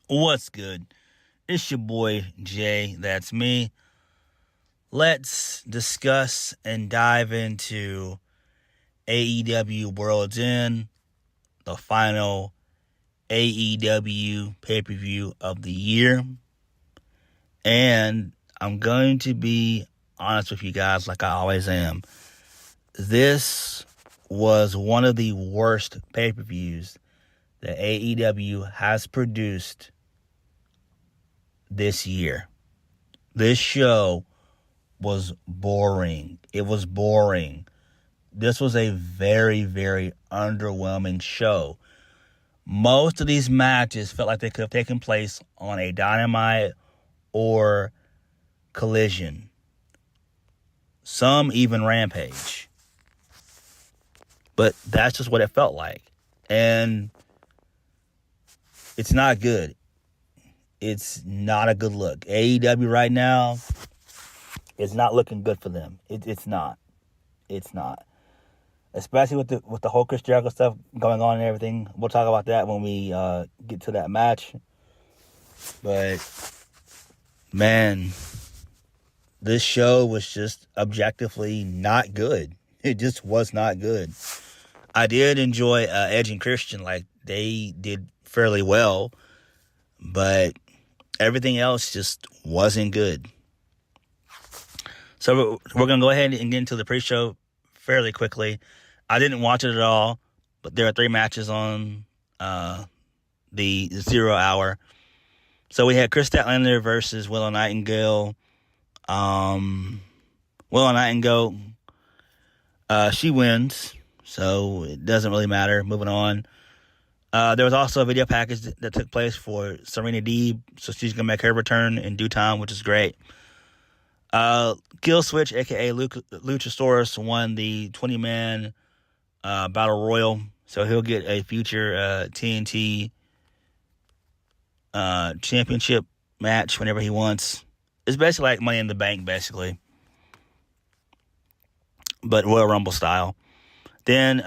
What's good? It's your boy, Jay. That's me. Let's discuss and dive into AEW World's End, the final AEW pay-per-view of the year. And I'm going to be honest with you guys like I always am. This was one of the worst pay-per-views that AEW has produced this year. This show was boring. It was boring. This was a very, very underwhelming show. Most of these matches felt like they could have taken place on a Dynamite or Collision. Some even Rampage. But that's just what it felt like. And it's not good. It's not a good look. AEW right now, it's not looking good for them. It's not. It's not. Especially with the whole Chris Jericho stuff going on and everything. We'll talk about that when we get to that match. But, man, this show was just objectively not good. It just was not good. I did enjoy Edge and Christian. Like, they did fairly well. But everything else just wasn't good. So we're going to go ahead and get into the pre-show fairly quickly. I didn't watch it at all, but there are 3 matches on the 0 hour. So we had Kris Statlander versus Willow Nightingale. Willow Nightingale, she wins, so it doesn't really matter. Moving on. There was also a video package that took place for Serena Deeb, so she's going to make her return in due time, which is great. Killswitch, a.k.a. Luchasaurus, won the 20-man Battle Royal, so he'll get a future TNT championship match whenever he wants. It's basically like Money in the Bank, basically, but Royal Rumble style. Then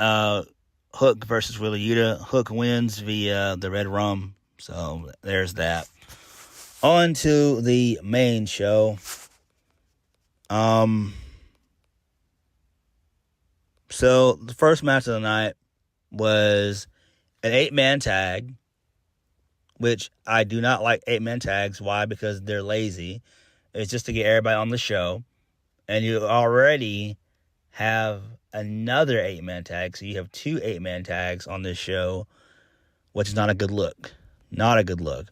Hook versus Wheeler Yuta. Hook wins via the Red Rum. So there's that. On to the main show. So the first match of the night was an 8-man tag, which I do not like 8-man tags. Why? Because they're lazy. It's just to get everybody on the show. And you already have another 8-man tag, so you have 2 8-man tags on this show, which is not a good look. Not a good look.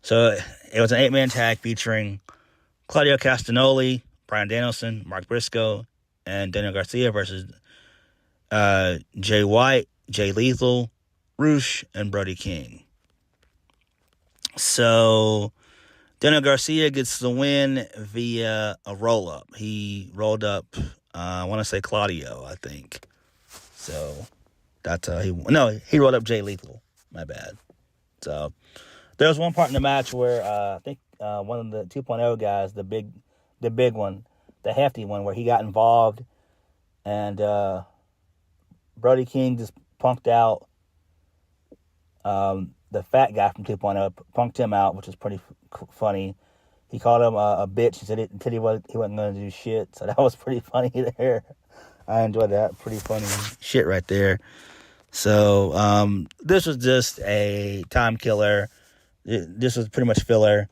So it was an 8-man tag featuring Claudio Castagnoli, Bryan Danielson, Mark Briscoe, and Daniel Garcia versus Jay White, Jay Lethal, Roosh, and Brody King. So Daniel Garcia gets the win via a roll-up. He rolled up I want to say Claudio, I think. So that's he rolled up Jay Lethal. My bad. So there was one part in the match where I think one of the 2.0 guys, the big one, the hefty one, where he got involved, and Brody King just punked out the fat guy from 2.0, punked him out, which is pretty funny. He called him a bitch. He said he wasn't going to do shit. So that was pretty funny there. I enjoyed that. Pretty funny shit right there. So this was just a time killer. This was pretty much filler.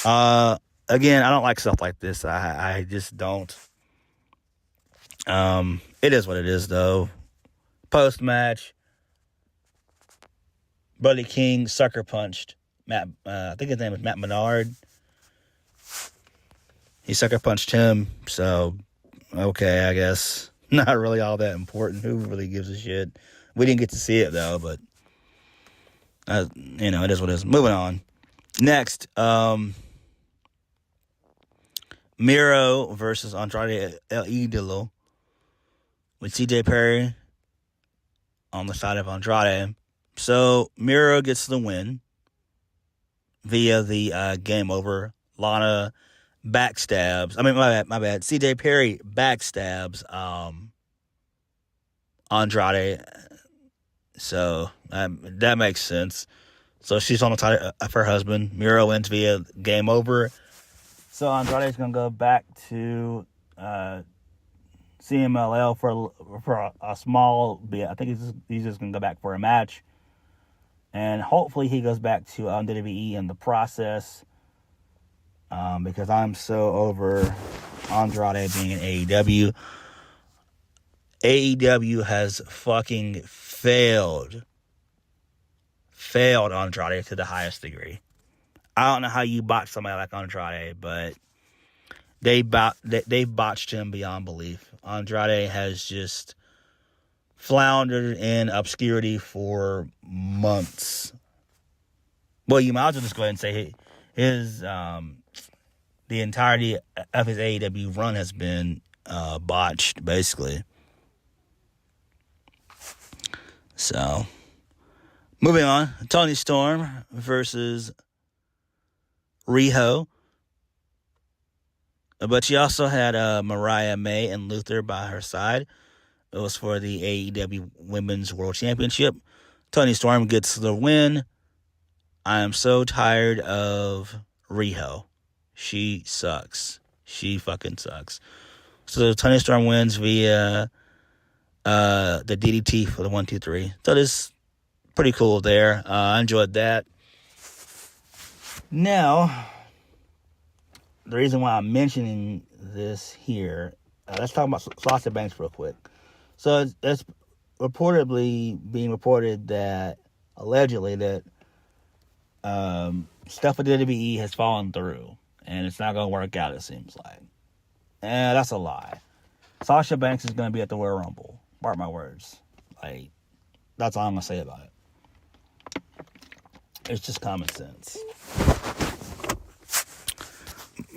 Again, I don't like stuff like this. I just don't. It is what it is, though. Post-match, Brody King sucker punched Matt. I think his name was Matt Menard. He sucker punched him, so okay, I guess not really all that important. Who really gives a shit? We didn't get to see it though, but it is what it is. Moving on. Next, Miro versus Andrade El Idolo with CJ Perry on the side of Andrade. So Miro gets the win via the game over. Lana backstabs. I mean, my bad. CJ Perry backstabs Andrade. So that makes sense. So she's on the side of her husband. Miro wins via game over. So Andrade's going to go back to CMLL for a small bit. I think he's just going to go back for a match. And hopefully he goes back to WWE in the process. Because I'm so over Andrade being in AEW. AEW has fucking failed Andrade to the highest degree. I don't know how you botch somebody like Andrade, but they've botched him beyond belief. Andrade has just floundered in obscurity for months. Well, you might as well just go ahead and say his the entirety of his AEW run has been botched, basically. So, moving on, Toni Storm versus Riho. But she also had Mariah May and Luther by her side. It was for the AEW Women's World Championship. Toni Storm gets the win. I am so tired of Riho. She sucks. She fucking sucks. So Toni Storm wins via the DDT for the 1, 2, 3. So it's pretty cool there. I enjoyed that. Now, the reason why I'm mentioning this here, let's talk about Sasha Banks real quick. So it's reportedly being reported that, allegedly, that stuff with WWE has fallen through. And it's not going to work out, it seems like. And that's a lie. Sasha Banks is going to be at the Royal Rumble. Mark my words. Like, that's all I'm going to say about it. It's just common sense.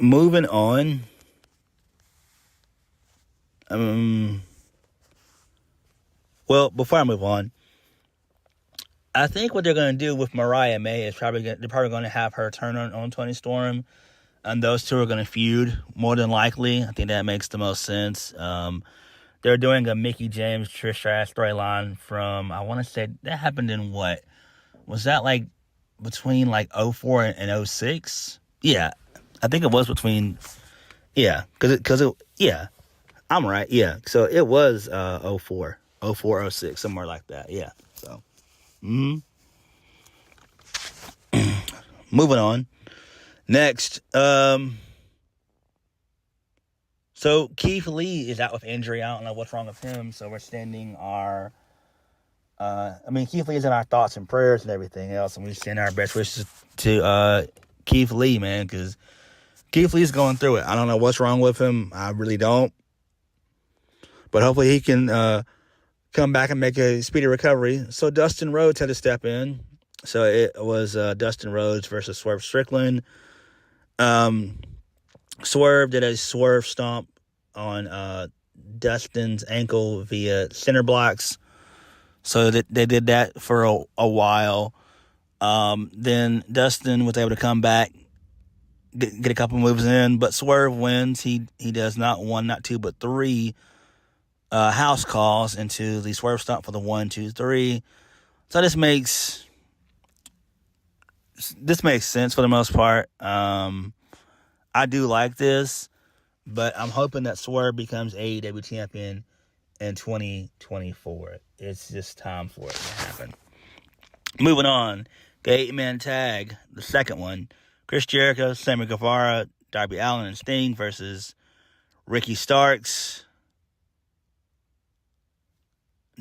Moving on. Well, before I move on, I think what they're going to do with Mariah May is they're probably going to have her turn on Toni Storm, and those two are going to feud more than likely. I think that makes the most sense. They're doing a Mickie James Trish Stratus storyline from, I want to say, that happened in what? Was that like between like 04 and 06? Yeah, I think it was between, yeah, because I'm right, yeah. So it was 04, 06, somewhere like that, yeah. So, moving on. Next, so Keith Lee is out with injury. I don't know what's wrong with him. So we're sending our, Keith Lee is in our thoughts and prayers and everything else. And we send our best wishes to Keith Lee, man, because Keith Lee's going through it. I don't know what's wrong with him. I really don't. But hopefully he can come back and make a speedy recovery. So Dustin Rhodes had to step in. So it was Dustin Rhodes versus Swerve Strickland. Swerve did a swerve stomp on Dustin's ankle via center blocks. So they did that for a while. Then Dustin was able to come back, get a couple moves in, but Swerve wins. He does not 1, not 2, but 3 house calls into the swerve stomp for the 1, 2, 3. So this makes sense for the most part. I do like this, but I'm hoping that Swerve becomes AEW champion in 2024. It's just time for it to happen. Moving on, the 8-man tag, the second one. Chris Jericho, Sammy Guevara, Darby Allin, and Sting versus Ricky Starks,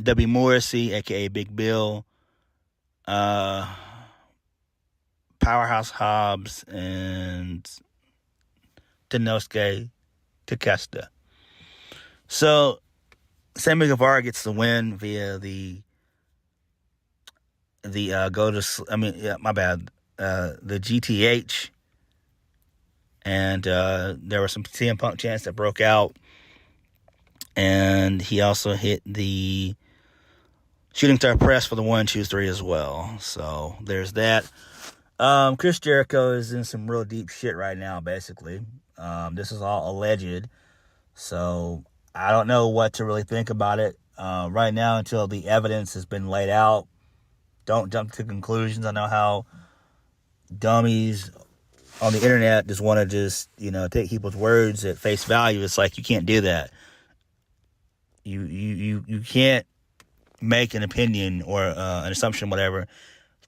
W. Morrissey, a.k.a. Big Bill, Powerhouse Hobbs, and Tenosuke Takeshita. So, Sammy Guevara gets the win via the GTH. And there were some CM Punk chants that broke out. And he also hit the Shooting Star Press for the 1, 2, 3 as well. So, there's that. Chris Jericho is in some real deep shit right now, basically. This is all alleged. So, I don't know what to really think about it right now until the evidence has been laid out. don't jump to conclusions. I know how dummies on the internet just want to just, take people's words at face value. It's like, you can't do that. You can't make an opinion or an assumption, whatever,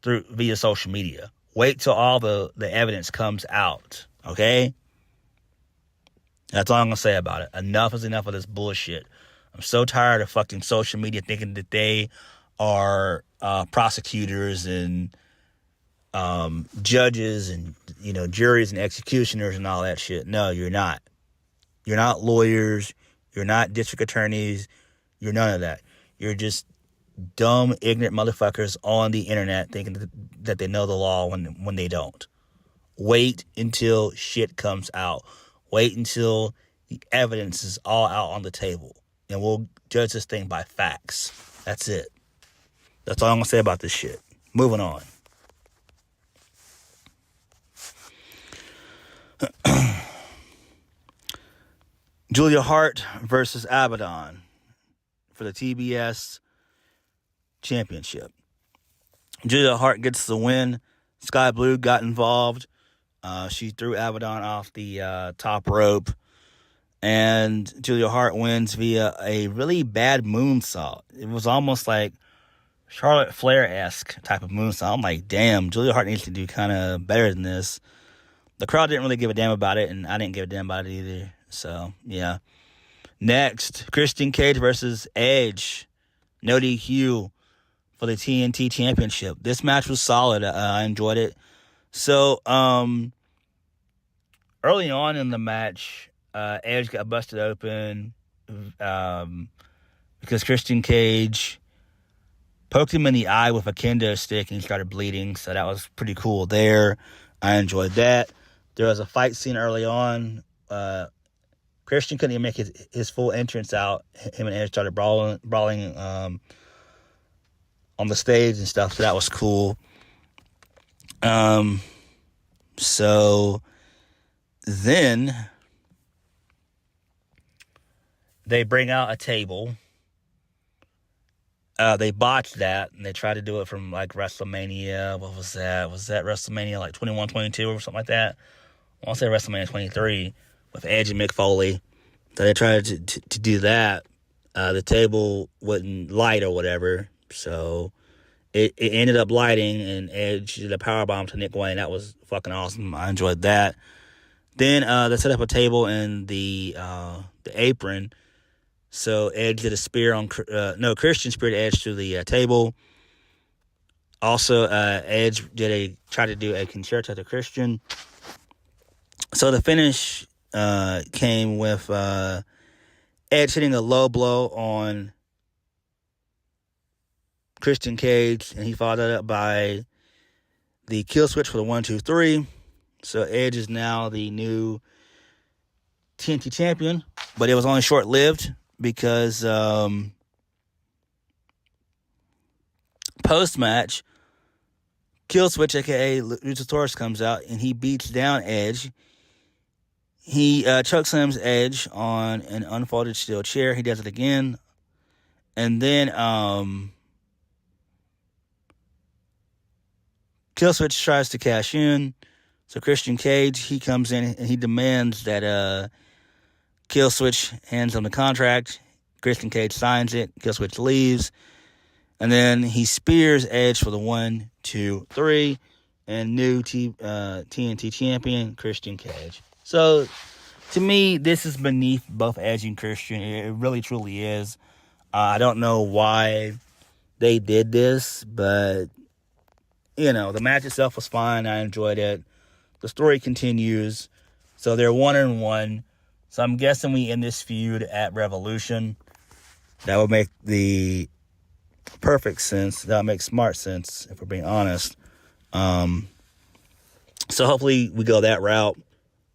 via social media. Wait till all the evidence comes out, okay? That's all I'm going to say about it. Enough is enough of this bullshit. I'm so tired of fucking social media thinking that they are prosecutors and judges and, juries and executioners and all that shit. No, you're not. You're not lawyers. You're not district attorneys. You're none of that. You're just dumb, ignorant motherfuckers on the internet thinking that they know the law when they don't. Wait until shit comes out. Wait until the evidence is all out on the table. And we'll judge this thing by facts. That's it. That's all I'm going to say about this shit. Moving on. Julia Hart versus Abaddon for the TBS Championship. Julia Hart gets the win. Sky Blue got involved. She threw Abaddon off the top rope. And Julia Hart wins via a really bad moonsault. It was almost like Charlotte Flair-esque type of moonsault. I'm like, damn, Julia Hart needs to do kind of better than this. The crowd didn't really give a damn about it, and I didn't give a damn about it either. So, yeah. Next, Christian Cage versus Edge. No DQ for the TNT Championship. This match was solid. I enjoyed it. So, early on in the match, Edge got busted open because Christian Cage poked him in the eye with a kendo stick and he started bleeding. So that was pretty cool there. I enjoyed that. There was a fight scene early on. Christian couldn't even make his full entrance out. Him and Edge started brawling on the stage and stuff. So that was cool. So then they bring out a table. They botched that, and they tried to do it from, like, WrestleMania. What was that? Was that WrestleMania, like, 21, 22 or something like that? I want to say WrestleMania 23 with Edge and Mick Foley. So they tried to do that. The table wouldn't light or whatever, so it ended up lighting, and Edge did a powerbomb to Nick Wayne. That was fucking awesome. I enjoyed that. Then they set up a table in the apron. So Edge did a spear on... Christian speared Edge to the table. Also, Edge tried to do a concerto to Christian. So the finish came with Edge hitting a low blow on Christian Cage, and he followed that up by the Killswitch for the 1-2-3. So Edge is now the new TNT champion, but it was only short-lived because post-match, Killswitch, a.k.a. Luchasaurus, comes out, and he beats down Edge. He chokeslams Edge on an unfolded steel chair. He does it again. And then Killswitch tries to cash in. So Christian Cage, he comes in and he demands that Killswitch hands him the contract. Christian Cage signs it. Killswitch leaves. And then he spears Edge for the 1-2-3. And new TNT champion, Christian Cage. So, to me, this is beneath both Edge and Christian. It really, truly is. I don't know why they did this, but, the match itself was fine. I enjoyed it. The story continues. So, they're 1-1. So, I'm guessing we end this feud at Revolution. That would make the perfect sense. That would make smart sense, if we're being honest. So, hopefully, we go that route.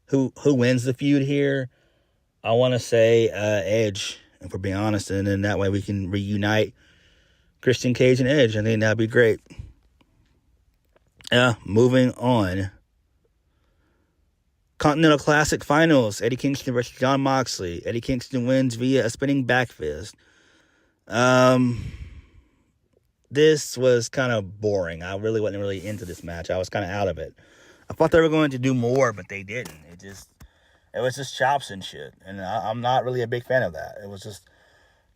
Who wins the feud here? I want to say Edge, if we're being honest, and then that way we can reunite Christian Cage and Edge. I think that'd be great. Moving on. Continental Classic Finals. Eddie Kingston versus Jon Moxley. Eddie Kingston wins via a spinning back fist. this was kind of boring. I really wasn't really into this match. I was kind of out of it. I thought they were going to do more, but they didn't. It was just chops and shit. And I'm not really a big fan of that. It was just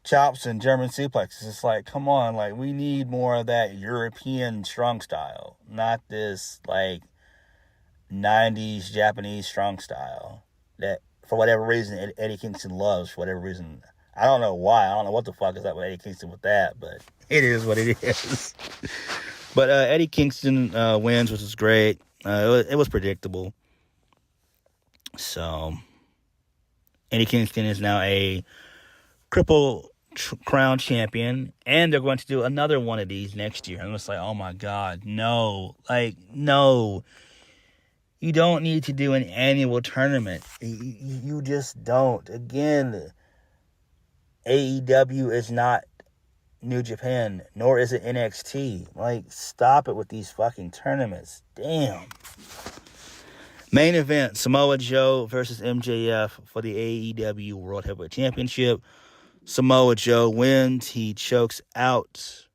chops and German suplexes. It's like, come on, like, we need more of that European strong style. Not this, like, 90s Japanese strong style that, for whatever reason, Eddie Kingston loves, for whatever reason. I don't know why. I don't know what the fuck is up with Eddie Kingston with that, but it is what it is. But Eddie Kingston wins, which is great. It was predictable. So, Eddie Kingston is now a Triple Crown champion, and they're going to do another one of these next year. I'm just like, oh my God, no. Like, no. You don't need to do an annual tournament. You just don't. Again, AEW is not New Japan, nor is it NXT. Like, stop it with these fucking tournaments. Damn. Main event, Samoa Joe versus MJF for the AEW World Heavyweight Championship. Samoa Joe wins. He chokes out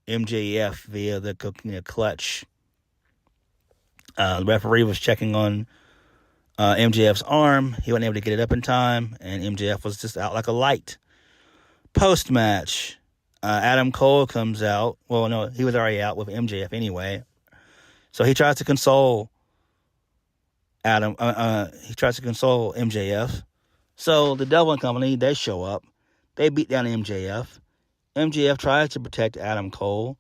MJF via the clutch. The referee was checking on MJF's arm. He wasn't able to get it up in time, and MJF was just out like a light. Post-match, Adam Cole comes out. Well, no, he was already out with MJF anyway. So he tries to console he tries to console MJF. So the Devil and Company, they show up. They beat down MJF. MJF tries to protect Adam Cole.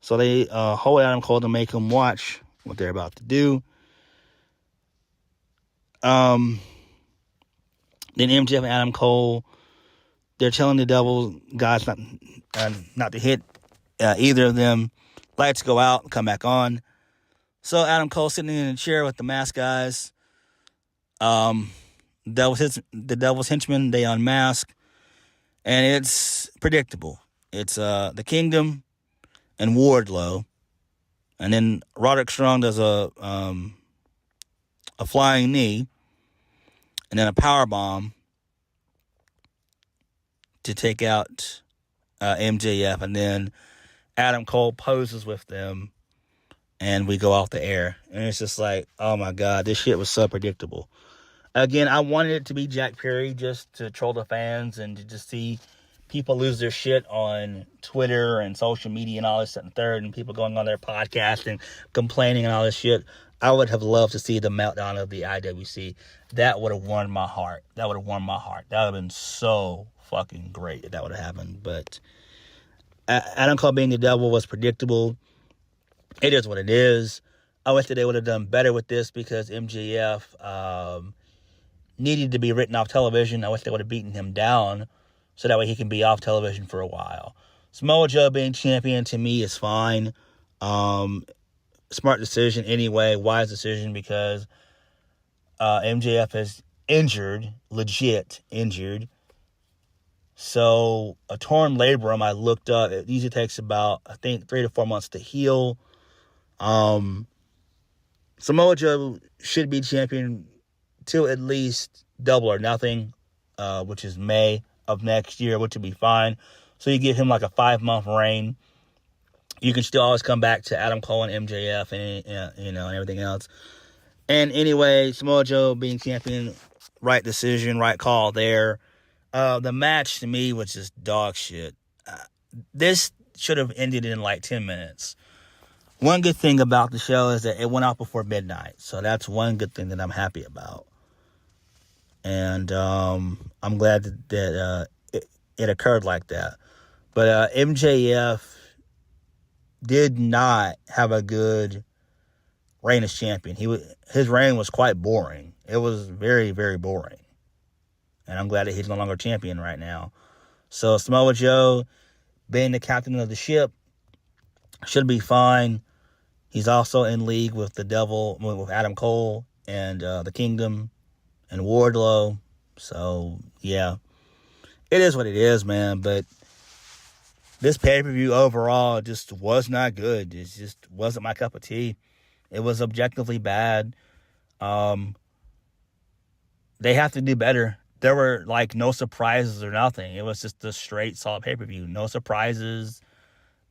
So they hold Adam Cole to make him watch what they're about to do. Then MJF and Adam Cole, they're telling the Devil guys not to hit either of them. Lights go out, come back on. So Adam Cole sitting in a chair with the mask guys. The Devil's henchmen, they unmask. And it's predictable. It's the Kingdom and Wardlow. And then Roderick Strong does a flying knee. And then a power bomb to take out MJF. And then Adam Cole poses with them. And we go off the air. And it's just like, oh my God, this shit was so predictable. Again, I wanted it to be Jack Perry just to troll the fans and to just see people lose their shit on Twitter and social media and all this and third, and people going on their podcast and complaining and all this shit. I would have loved to see the meltdown of the IWC. That would have warmed my heart. That would have been so fucking great if that would have happened. But Adam Cole being the Devil was predictable. It is what it is. I wish that they would have done better with this because MJF needed to be written off television. I wish they would have beaten him down so that way he can be off television for a while. Samoa Joe being champion to me is fine. Smart decision anyway. Wise decision because MJF is injured, legit injured. So a torn labrum, I looked up, it usually takes about, I think, 3 to 4 months to heal. Samoa Joe should be champion till at least Double or Nothing, which is May of next year, which would be fine. So you give him like a 5-month reign. You can still always come back to Adam Cole and MJF and and everything else. And anyway, Samoa Joe being champion, right decision, right call there. The match to me was just dog shit. This should have ended in like 10 minutes. One good thing about the show is that it went out before midnight. So that's one good thing that I'm happy about. And I'm glad that it occurred like that. But MJF did not have a good reign as champion. His reign was quite boring. It was very, very boring. And I'm glad that he's no longer champion right now. So Samoa Joe, being the captain of the ship, should be fine. He's also in league with the Devil, with Adam Cole and the Kingdom and Wardlow. So, yeah. It is what it is, man. But this pay-per-view overall just was not good. It just wasn't my cup of tea. It was objectively bad. They have to do better. There were, like, no surprises or nothing. It was just a straight, solid pay-per-view. No surprises.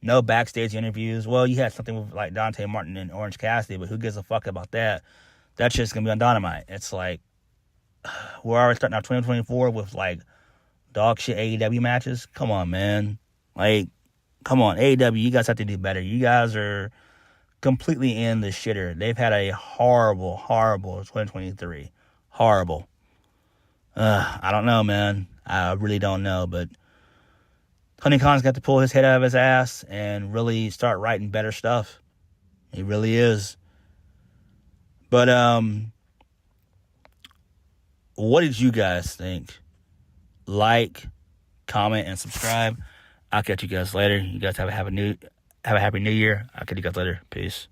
No backstage interviews. Well, you had something with like Dante Martin and Orange Cassidy, but who gives a fuck about that? That shit's gonna be on Dynamite. It's like we're already starting out 2024 with like dog shit AEW matches. Come on, man. Like, come on, AEW, you guys have to do better. You guys are completely in the shitter. They've had a horrible, horrible 2023. Horrible. I don't know, man. I really don't know, but Tony Khan's got to pull his head out of his ass and really start writing better stuff. He really is. But, what did you guys think? Like, comment, and subscribe. I'll catch you guys later. You guys have a happy new year. I'll catch you guys later. Peace.